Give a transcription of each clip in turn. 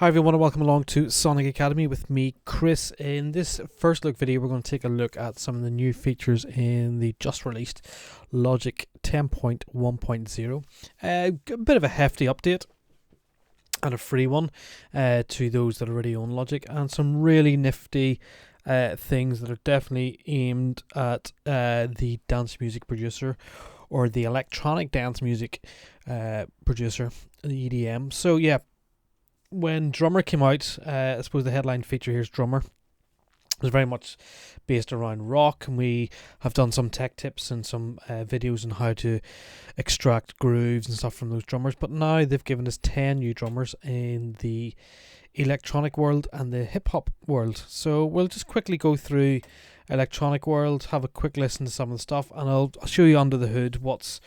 Hi everyone and welcome along to Sonic Academy with me, Chris. In this first look video we're going to take a look at some of the new features in the just released Logic 10.1.0. A bit of a hefty update and a free one to those that already own Logic, and some really nifty things that are definitely aimed at the dance music producer or the electronic dance music producer, the EDM. So yeah, when Drummer came out, I suppose the headline feature here is Drummer. It was very much based around rock, and we have done some tech tips and some videos on how to extract grooves and stuff from those drummers. But now they've given us 10 new drummers in the electronic world and the hip-hop world. So we'll just quickly go through electronic world, have a quick listen to some of the stuff, and I'll show you under the hood what's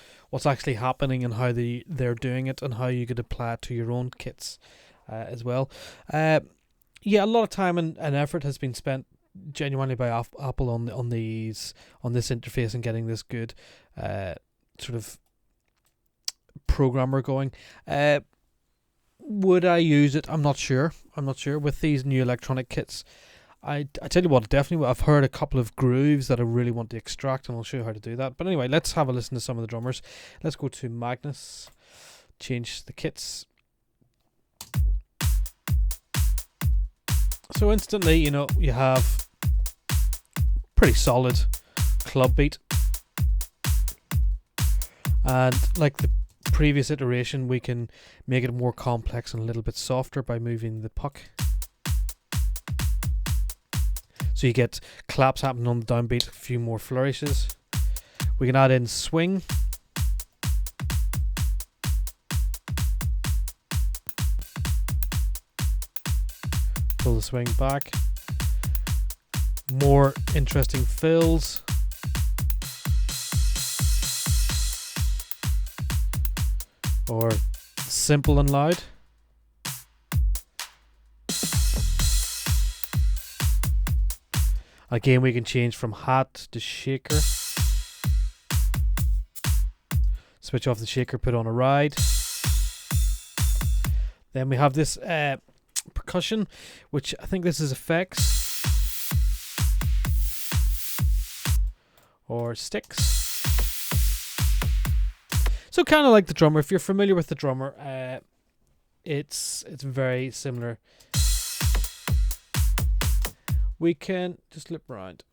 actually happening and how they're doing it and how you could apply it to your own kits. As well. A lot of time and effort has been spent genuinely by Apple on this interface and getting this good sort of programmer going. Would I use it? I'm not sure. With these new electronic kits, I tell you what, definitely I've heard a couple of grooves that I really want to extract, and I'll show you how to do that. But anyway, let's have a listen to some of the drummers. Let's go to Magnus, change the kits. So instantly, you have pretty solid club beat. And like the previous iteration, we can make it more complex and a little bit softer by moving the puck. So you get claps happening on the downbeat, a few more flourishes. We can add in swing. Pull the swing back. More interesting fills. Or simple and loud. Again, we can change from hat to shaker. Switch off the shaker, put on a ride. Then we have this percussion, which I think this is effects or sticks. So kind of like the drummer. If you're familiar with the drummer, it's very similar. We can just flip around.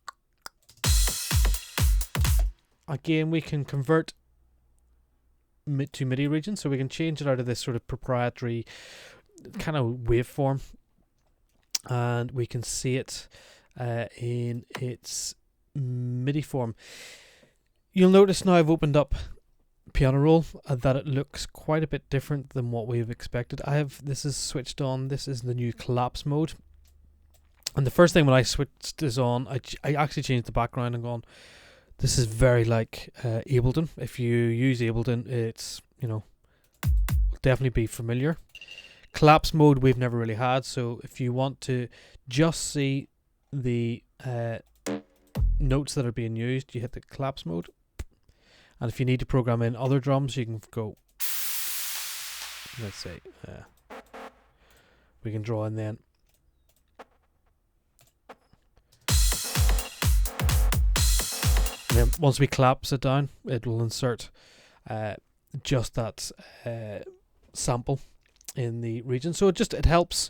Again, we can convert to MIDI region, so we can change it out of this sort of proprietary kind of waveform, and we can see it in its MIDI form. You'll notice now I've opened up piano roll that it looks quite a bit different than what we've expected. This is switched on. This is the new collapse mode, and the first thing when I switched this on, I actually changed the background and gone, this is very like Ableton. If you use Ableton, it's will definitely be familiar. Collapse mode we've never really had, so if you want to just see the notes that are being used, you hit the collapse mode, and if you need to program in other drums, you can go, let's say we can draw in then. And then once we collapse it down, it will insert just that sample in the region. So it helps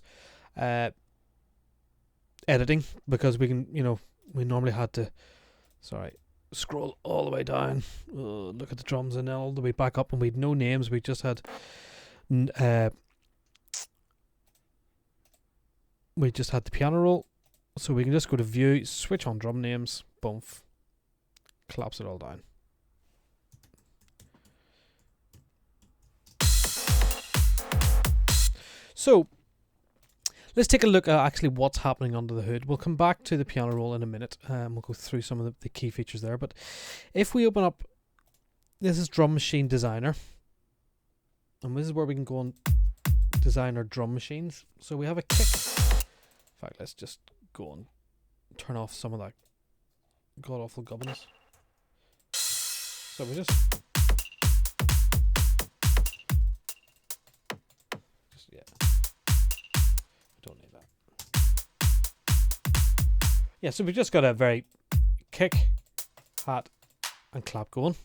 editing, because we can, we normally had to scroll all the way down, look at the drums, and then all the way back up, and we had no names. We just had the piano roll, so we can just go to view, switch on drum names, boom, collapse it all down. So let's take a look at actually what's happening under the hood. We'll come back to the piano roll in a minute, and we'll go through some of the key features there. But if we open up, this is Drum Machine Designer, and this is where we can go and design our drum machines. So we have a kick. In fact, let's just go and turn off some of that god-awful gubbins. So we just Yeah, so we just got a very kick, hat, and clap going.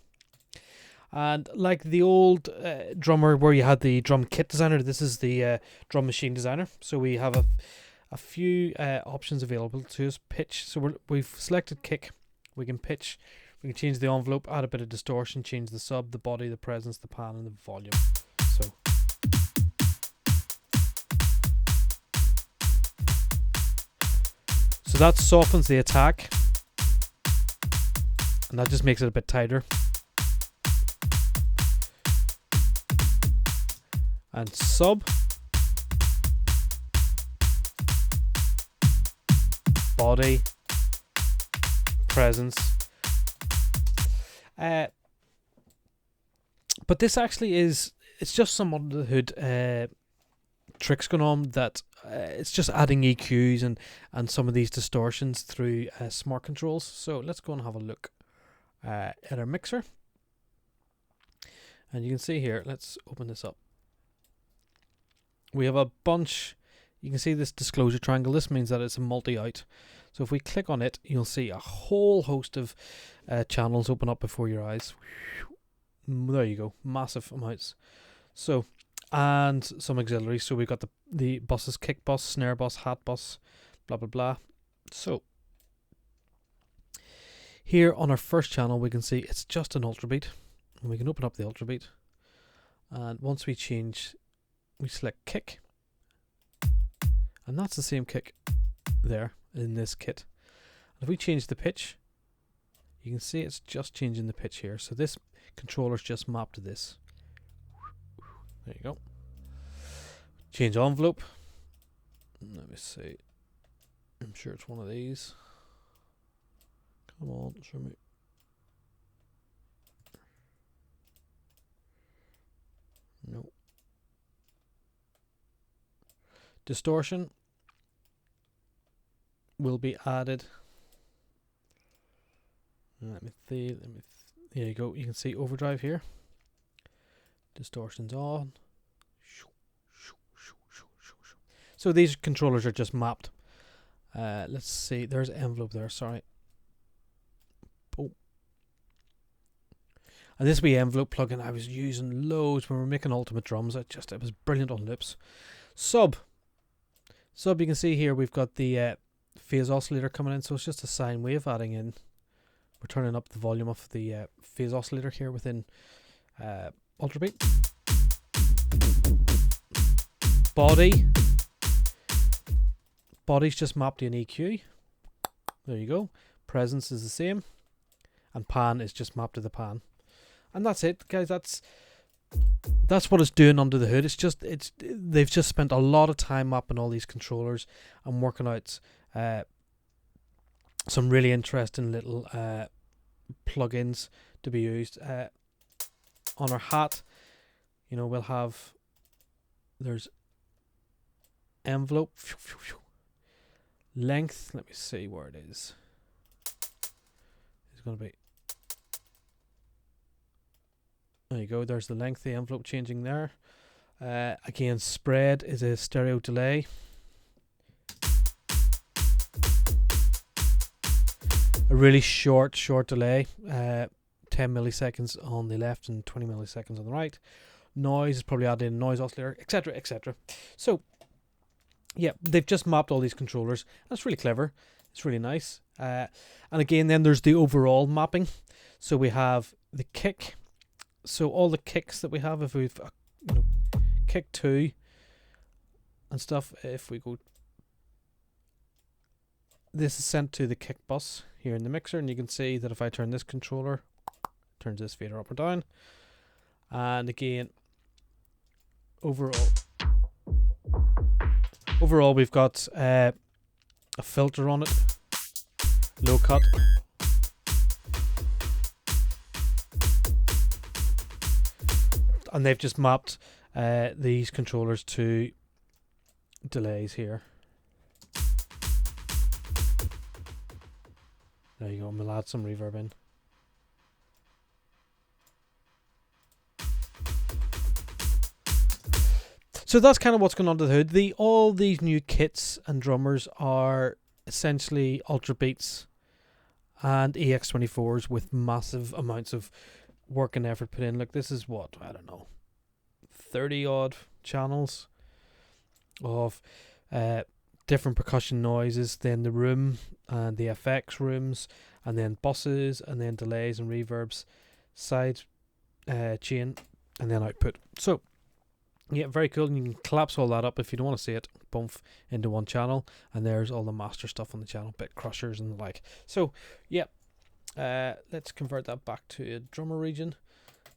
And like the old drummer where you had the drum kit designer, this is the drum machine designer. So we have a few options available to us. Pitch. So we've selected kick. We can pitch. We can change the envelope, add a bit of distortion, change the sub, the body, the presence, the pan, and the volume. So that softens the attack, and that just makes it a bit tighter. And sub, body, presence. But this actually is, it's just some under the hood tricks going on that it's just adding EQs and some of these distortions through smart controls. So let's go and have a look at our mixer. And you can see here, let's open this up. We have a bunch, you can see this disclosure triangle. This means that it's a multi-out. So if we click on it, you'll see a whole host of channels open up before your eyes. There you go, massive amounts. So, and some auxiliaries. So we've got the buses, kick bus, snare bus, hat bus, blah blah blah. So here on our first channel we can see it's just an ultra beat, and we can open up the ultra beat, and once we select kick, and that's the same kick there in this kit. And if we change the pitch, you can see it's just changing the pitch here. So this controller's just mapped to this. There you go. Change envelope. Let me see. I'm sure it's one of these. Come on, show me. No. Distortion will be added. Let me see. There you go. You can see overdrive here. Distortion's on. So these controllers are just mapped. Let's see. There's envelope there. Sorry. Oh. And this wee envelope plugin I was using loads when we were making Ultimate Drums. It was brilliant on loops. Sub. You can see here we've got the phase oscillator coming in. So it's just a sine wave adding in. We're turning up the volume of the phase oscillator here within Ultrabeat. Body's just mapped to an EQ. There you go. Presence is the same, and pan is just mapped to the pan, and that's it, guys. That's what it's doing under the hood. They've just spent a lot of time mapping all these controllers and working out some really interesting little plugins to be used. On our hat, we'll have, there's envelope, length, let me see where it is. It's going to be, there you go, there's the length, the envelope changing there. Again, spread is a stereo delay. A really short delay, 10 milliseconds on the left and 20 milliseconds on the right. Noise is probably added in noise oscillator, etc, etc. So yeah, they've just mapped all these controllers. That's really clever. It's really nice. And again, then there's the overall mapping. So we have the kick. So all the kicks that we have, if we've kick 2 and stuff, if we go, this is sent to the kick bus here in the mixer, and you can see that if I turn this controller, it turns this fader up or down. And again, overall we've got a filter on it, low cut, and they've just mapped these controllers to delays here. There you go, and we'll add some reverb in. So that's kind of what's going on under the hood. All these new kits and drummers are essentially ultra beats and EX24s with massive amounts of work and effort put in. Look, this is what, I don't know, 30 odd channels of different percussion noises, then the room and the FX rooms, and then buses, and then delays and reverbs, side chain, and then output. So yeah, very cool. And you can collapse all that up if you don't want to see it, boom, into one channel, and there's all the master stuff on the channel, bit crushers and the like. So yeah, let's convert that back to a drummer region.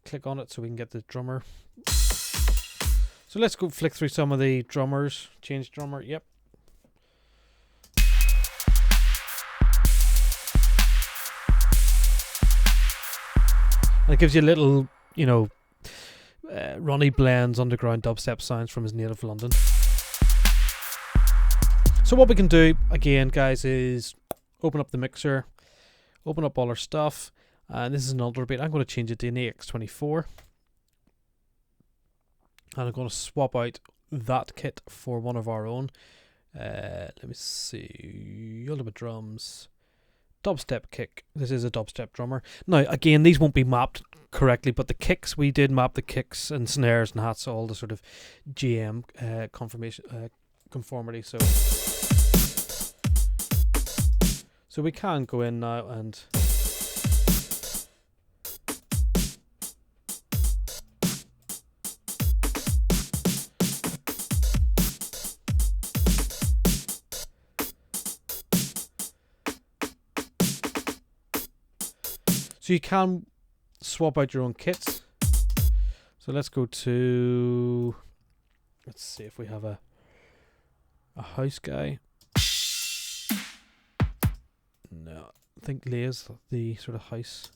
Click on it so we can get the drummer. So let's go flick through some of the drummers. Change drummer. Yep. And it gives you a little, you know, Ronnie blends underground dubstep sounds from his native London. So what we can do again, guys, is open up the mixer, open up all our stuff, and this is an ultra beat. I'm going to change it to an AX24, and I'm going to swap out that kit for one of our own. Let me see, ultimate drums, dubstep kick. This is a dubstep drummer. Now again, these won't be mapped correctly, but the kicks, we did map the kicks and snares and hats, all the sort of GM conformity. So we can go in now and so you can swap out your own kits. So let's go to, let's see if we have a house guy. No, I think Leah's the sort of house.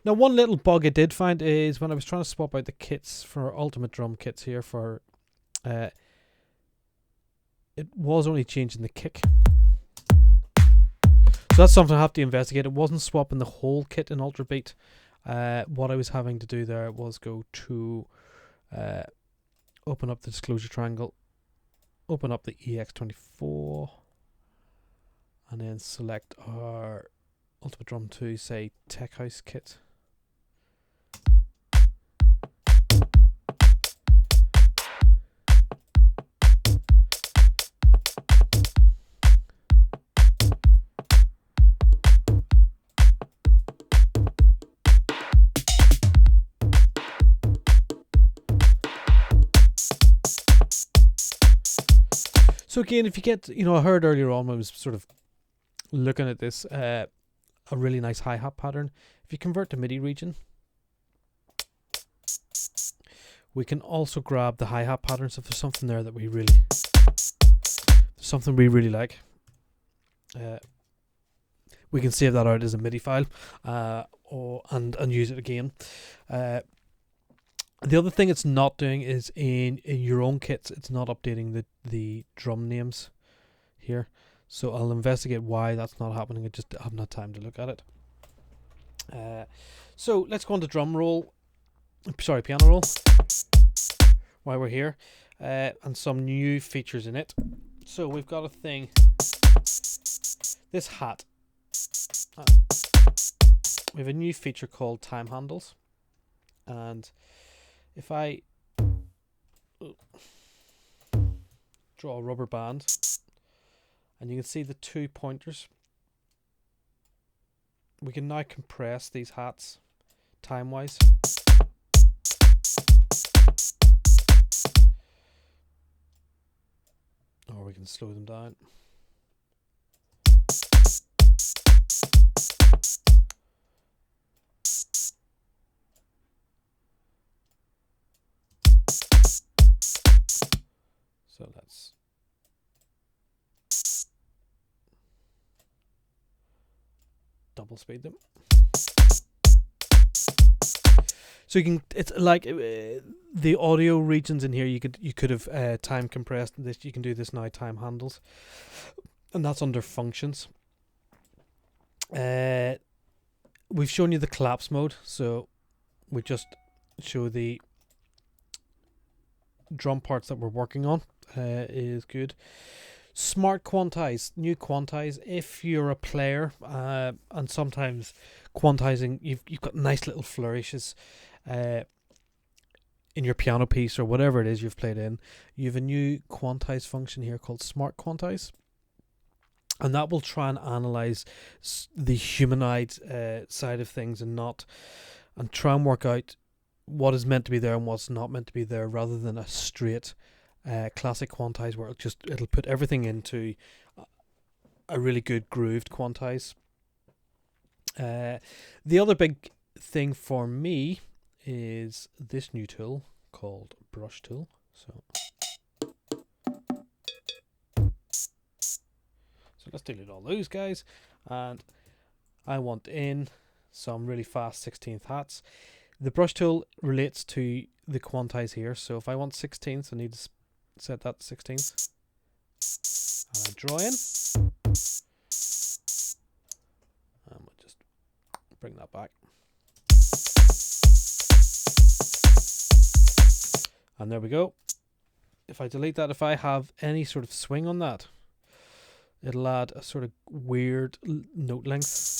Now one little bug I did find is when I was trying to swap out the kits for ultimate drum kits here for it was only changing the kick. So that's something I have to investigate. It wasn't swapping the whole kit in Ultra Beat. What I was having to do there was go to open up the disclosure triangle, open up the EX24, and then select our Ultimate Drum 2, say Tech House kit. So again, if you get, you know, I heard earlier on when I was sort of looking at this, a really nice hi-hat pattern. If you convert to MIDI region, we can also grab the hi-hat patterns if there's something there that we really, like. We can save that out as a MIDI file, and use it again. The other thing it's not doing is in your own kits, it's not updating the drum names here. So I'll investigate why that's not happening. I just haven't had time to look at it. So let's go on to piano roll, while we're here, and some new features in it. So we've got a thing, this hat. We have a new feature called time handles, and if I draw a rubber band, and you can see the 2 pointers, we can now compress these hats time-wise. Or we can slow them down. So let's double speed them. So you can, it's like the audio regions in here. You could have time compressed this. You can do this now, time handles, and that's under functions. We've shown you the collapse mode, so we just show the drum parts that we're working on is good. Smart Quantize, new Quantize. If you're a player, and sometimes quantizing, you've got nice little flourishes in your piano piece or whatever it is you've played in. You have a new quantize function here called Smart Quantize, and that will try and analyze the humanoid side of things and try and work out what is meant to be there and what's not meant to be there, rather than a straight classic quantize where it'll put everything into a really good grooved quantize. The other big thing for me is this new tool called Brush Tool. So let's delete all those guys, and I want in some really fast 16th hats. The brush tool relates to the quantize here, so if I want 16ths, I need to set that to 16th, and I draw in, and we'll just bring that back, and there we go. If I delete that, if I have any sort of swing on that, it'll add a sort of weird note length.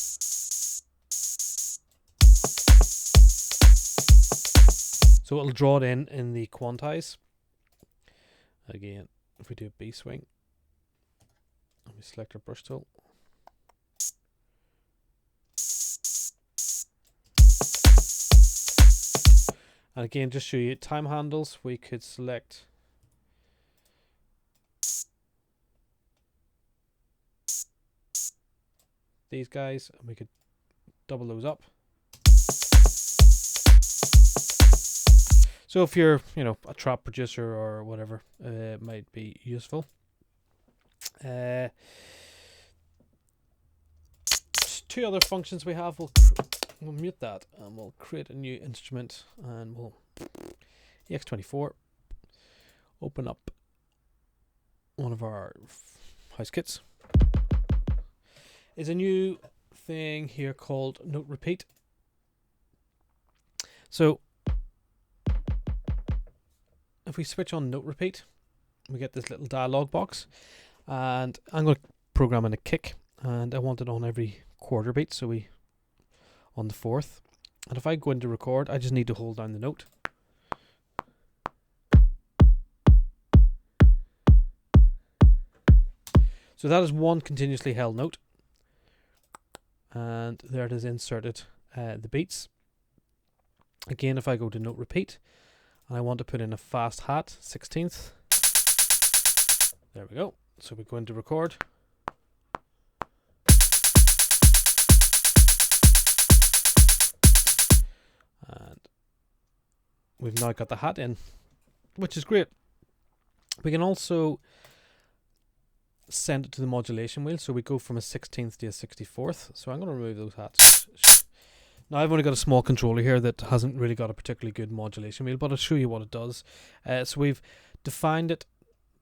So it'll draw it in the quantize. Again, if we do a B swing, and we select our brush tool, and again, just show you time handles, we could select these guys, and we could double those up. So if you're, a trap producer or whatever, it might be useful. Two other functions we have. We'll mute that, and we'll create a new instrument, and we'll EX24 open up one of our house kits. Is a new thing here called Note Repeat. So if we switch on Note Repeat, we get this little dialog box, and I'm going to program in a kick, and I want it on every quarter beat, so on the fourth. And if I go into record, I just need to hold down the note. So that is one continuously held note, and there it is inserted the beats. Again, if I go to Note Repeat, and I want to put in a fast hat, 16th. There we go. So we go into record. And we've now got the hat in, which is great. We can also send it to the modulation wheel. So we go from a 16th to a 64th. So I'm going to remove those hats. Now I've only got a small controller here that hasn't really got a particularly good modulation wheel, but I'll show you what it does. So we've defined it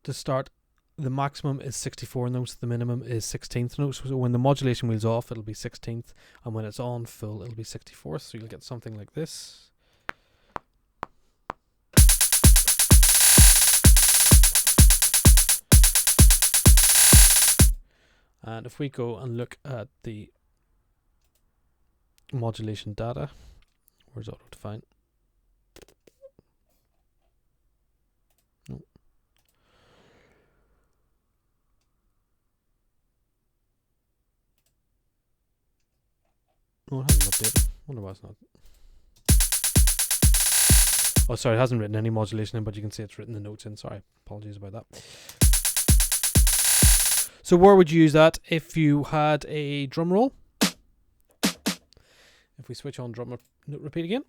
to start. The maximum is 64 notes, the minimum is 16th notes. So when the modulation wheel's off, it'll be 16th, and when it's on full, it'll be 64th. So you'll get something like this. And if we go and look at the modulation data, where's auto define? No. Oh, it hasn't updated. Wonder why it's not. Oh, sorry, it hasn't written any modulation in, but you can see it's written the notes in. Sorry, apologies about that. So where would you use that? If you had a drum roll. If we switch on drum note repeat again.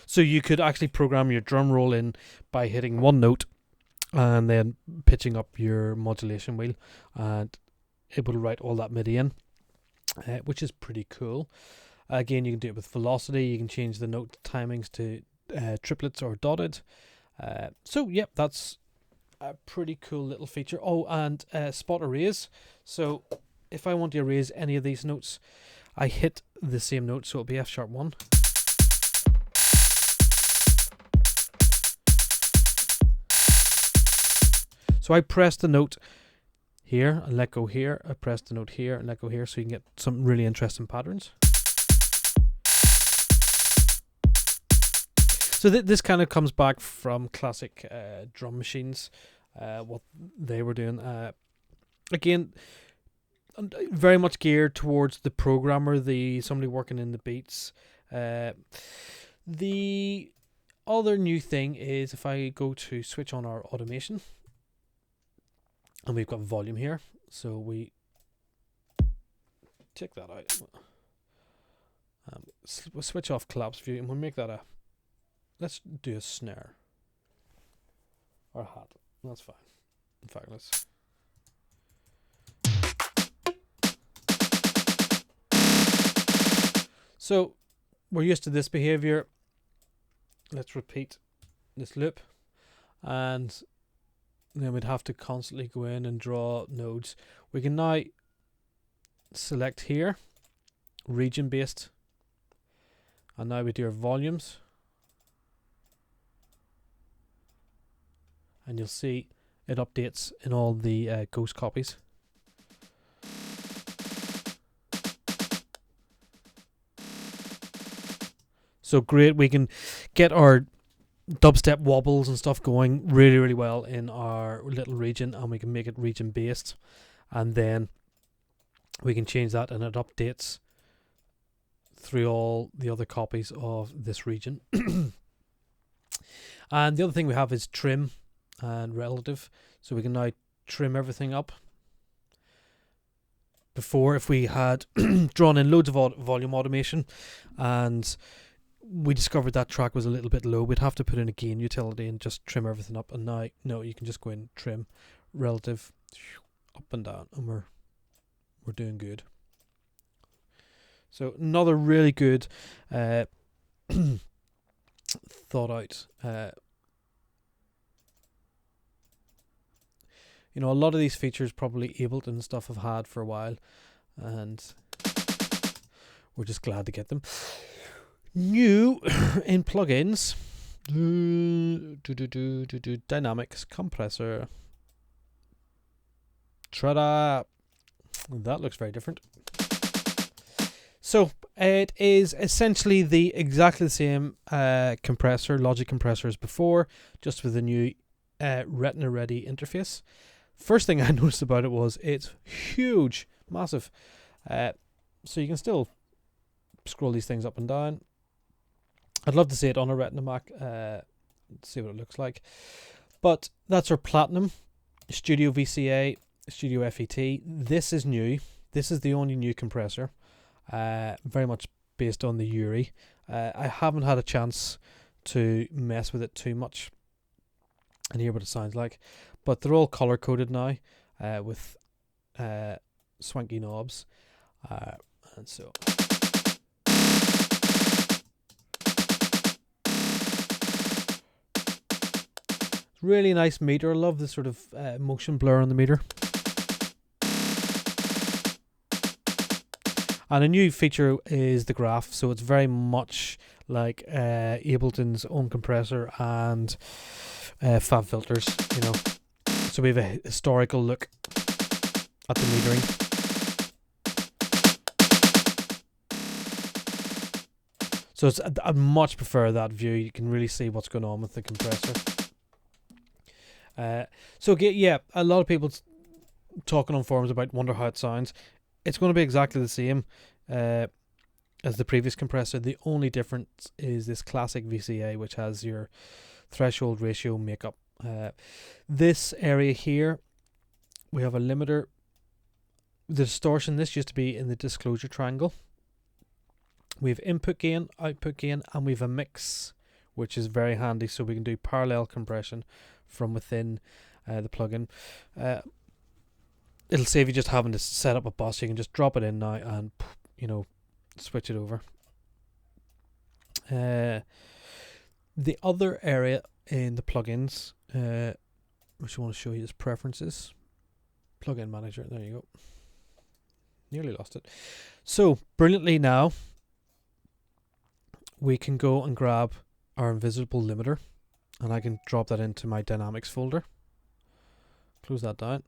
So you could actually program your drum roll in by hitting one note and then pitching up your modulation wheel and able to write all that MIDI in, which is pretty cool. Again, you can do it with velocity. You can change the note timings to triplets or dotted. So yep, that's a pretty cool little feature. Oh, and spot erase. So if I want to erase any of these notes, I hit the same note, so it'll be F sharp 1. So I press the note here and let go here. I press the note here and let go here, so you can get some really interesting patterns. So this kind of comes back from classic drum machines, what they were doing. Again, very much geared towards the programmer, somebody working in the beats. The other new thing is if I go to switch on our automation, and we've got volume here, so we take that out. We'll switch off collapse view, and we'll make that let's do a snare or a hat. That's fine. In fact, let's. So we're used to this behavior. Let's repeat this loop, and then we'd have to constantly go in and draw nodes. We can now select here, region based, and now we do our volumes, and you'll see it updates in all the ghost copies. So great, we can get our dubstep wobbles and stuff going really, really well in our little region, and we can make it region based, and then we can change that and it updates through all the other copies of this region. And the other thing we have is trim and relative, so we can now trim everything up. Before, if we had drawn in loads of volume automation and we discovered that track was a little bit low, we'd have to put in a gain utility and just trim everything up. And now, no, you can just go in, trim, relative, up and down, and we're doing good. So another really good thought out. You know, a lot of these features probably Ableton and stuff have had for a while, and we're just glad to get them. New in plugins, dynamics compressor. Ta-da! That looks very different. So it is essentially exactly the same compressor, Logic compressor as before, just with a new Retina Ready interface. First thing I noticed about it was it's huge, massive. So you can still scroll these things up and down. I'd love to see it on a Retina Mac, see what it looks like. But that's our Platinum, Studio VCA, Studio FET. This is new. This is the only new compressor, very much based on the Yuri. I haven't had a chance to mess with it too much and hear what it sounds like. But they're all color-coded now with swanky knobs. And so... really nice meter. I love the sort of motion blur on the meter. And a new feature is the graph, so it's very much like Ableton's own compressor and fab filters, you know. So we have a historical look at the metering. So I much prefer that view. You can really see what's going on with the compressor. So yeah, a lot of people talking on forums about wonder how it sounds. It's going to be exactly the same as the previous compressor. The only difference is this classic VCA, which has your threshold ratio makeup. This area here, we have a limiter. The distortion, this used to be in the disclosure triangle. We have input gain, output gain, and we have a mix, which is very handy, so we can do parallel compression from within the plugin. It'll save you just having to set up a bus. You can just drop it in now and, you know, switch it over. The other area in the plugins, which I want to show you, is preferences. Plugin manager. There you go. Nearly lost it. So brilliantly now, we can go and grab our invisible limiter, and I can drop that into my dynamics folder. Close that down.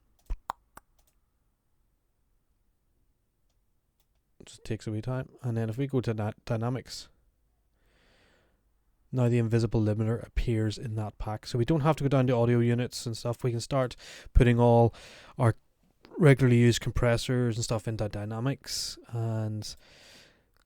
Just takes a wee time. And then if we go to dynamics, now the invisible limiter appears in that pack. So we don't have to go down to audio units and stuff. We can start putting all our regularly used compressors and stuff into dynamics, and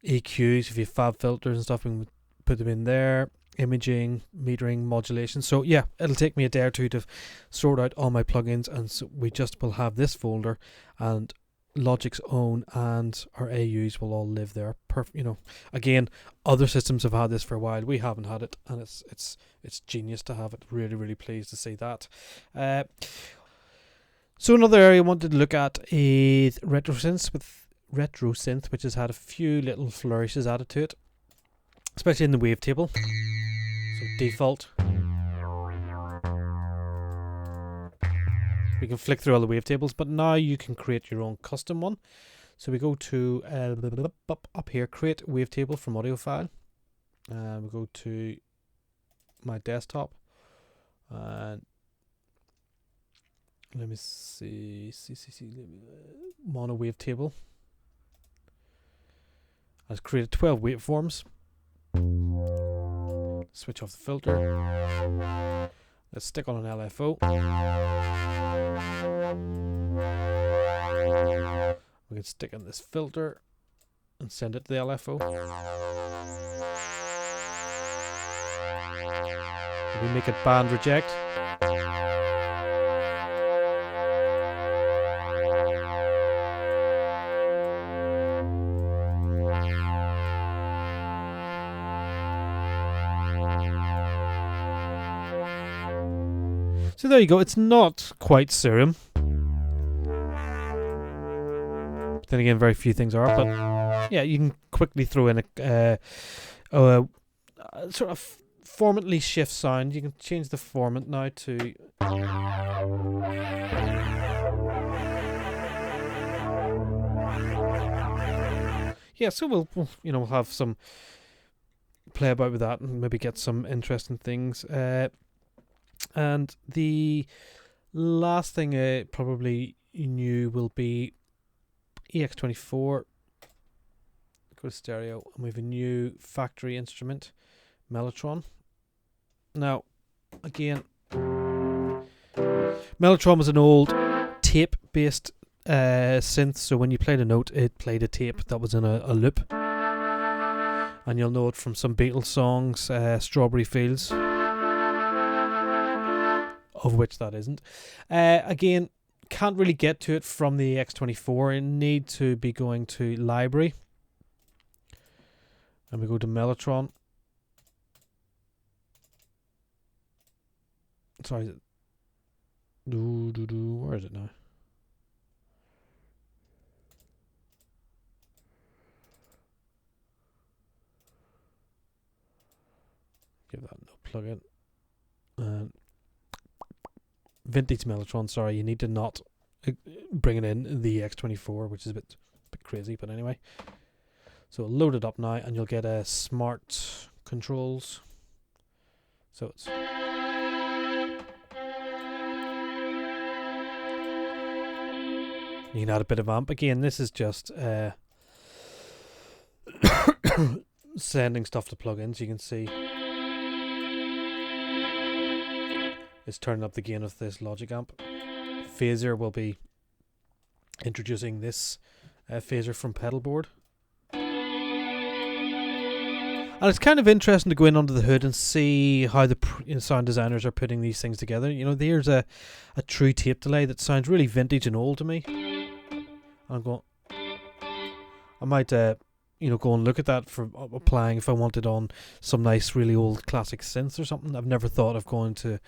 EQs, if you have fab filters and stuff, we can put them in there. Imaging, metering, modulation. So yeah, it'll take me a day or two to sort out all my plugins, and so we just will have this folder, and Logic's own and our AUs will all live there. You know, again, other systems have had this for a while. We haven't had it, and it's genius to have it. Really, really pleased to see that. So another area I wanted to look at is RetroSynth, which has had a few little flourishes added to it, especially in the wavetable. So default. We can flick through all the wavetables, but now you can create your own custom one. So we go to up here, create wavetable from audio file. We go to my desktop, and let me see, mono wavetable. I've created 12 waveforms. Switch off the filter. Let's stick on an LFO. We can stick in this filter and send it to the LFO. We make it band reject. So there you go. It's not quite serum. Then again, very few things are. But yeah, you can quickly throw in a sort of formatly shift sound. You can change the format now to yeah. So we'll have some play about with that and maybe get some interesting things. And the last thing probably new will be EX24. Go to stereo, and we have a new factory instrument, Mellotron. Now, again, Mellotron was an old tape-based synth, so when you played a note, it played a tape that was in a loop. And you'll know it from some Beatles songs, Strawberry Fields, of which that isn't. Again, can't really get to it from the X24. I need to be going to library, and we go to Mellotron. Sorry, where is it now? Give that no plugin. Vintage Mellotron. Sorry, you need to not bring it in the X24, which is a bit crazy, but anyway. So load it up now, and you'll get a smart controls. So it's you can add a bit of amp. Again, this is just sending stuff to plugins. You can see it's turning up the gain of this Logic amp. Phaser will be introducing this phaser from pedalboard. And it's kind of interesting to go in under the hood and see how the sound designers are putting these things together. You know, there's a true tape delay that sounds really vintage and old to me. I'm going, I might go and look at that for applying if I wanted on some nice really old classic synths or something. I've never thought of going to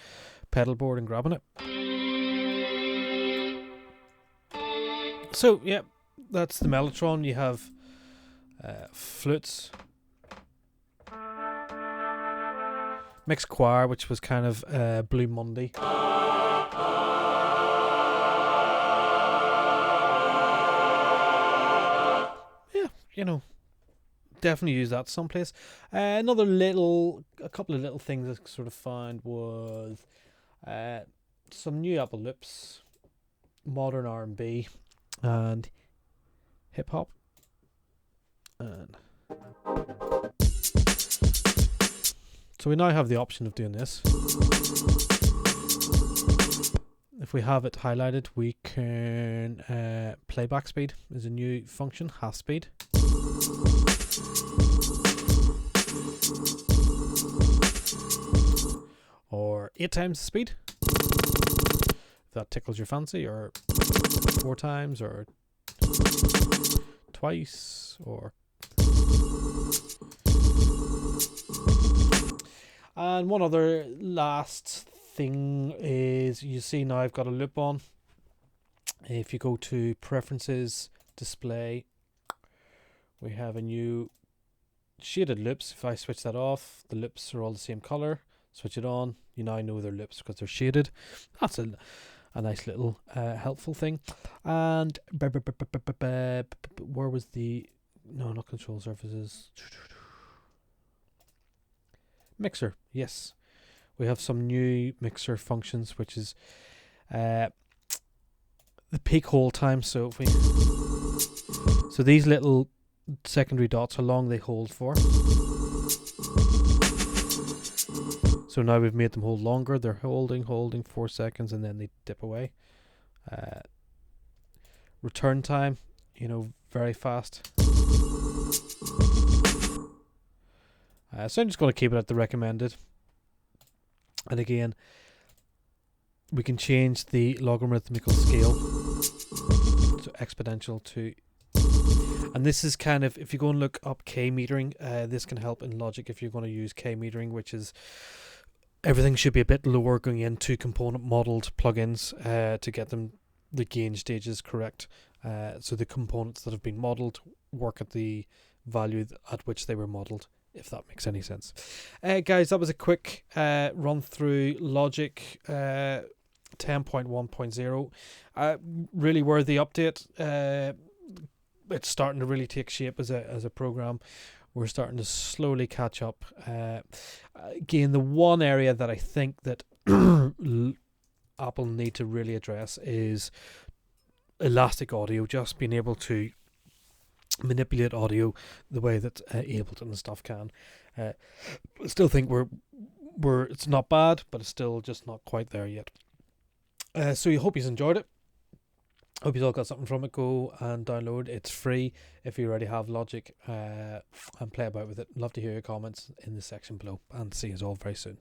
pedalboard and grabbing it. So yeah, that's the Mellotron. You have flutes, mixed choir, which was kind of Blue Monday. Yeah, definitely use that someplace. A couple of little things I sort of found was some new Apple loops. modern R&B and hip hop. And so we now have the option of doing this. If we have it highlighted, we can playback speed is a new function, half speed. Or 8 times the speed. If that tickles your fancy, or 4 times, or twice, or... And one other last thing is, you see now I've got a loop on. If you go to preferences, display, we have a new shaded loops. If I switch that off, the loops are all the same color. Switch it on, you now know they're loops because they're shaded. That's a nice little helpful thing. And where was the... No, not control surfaces. Mixer, yes. We have some new mixer functions, which is the peak hold time. So if we... So these little secondary dots, how long they hold for. So now we've made them hold longer. They're holding 4 seconds, and then they dip away. Return time, you know, very fast. So I'm just going to keep it at the recommended. And again, we can change the logarithmical scale to exponential to... And this is kind of, if you go and look up K metering, this can help in Logic if you're going to use K metering, which is... Everything should be a bit lower going into component modeled plugins to get them the gain stages correct. So the components that have been modeled work at the value at which they were modeled, if that makes any sense. Guys, that was a quick run through Logic 10.1.0. Really worthy update. It's starting to really take shape as a program. We're starting to slowly catch up. Again, the one area that I think that Apple need to really address is elastic audio, just being able to manipulate audio the way that Ableton and stuff can. I still think it's not bad, but it's still just not quite there yet. So I hope you've enjoyed it. Hope you all got something from it. Go and download. It's free if you already have Logic, and play about with it. Love to hear your comments in the section below, and see you all very soon.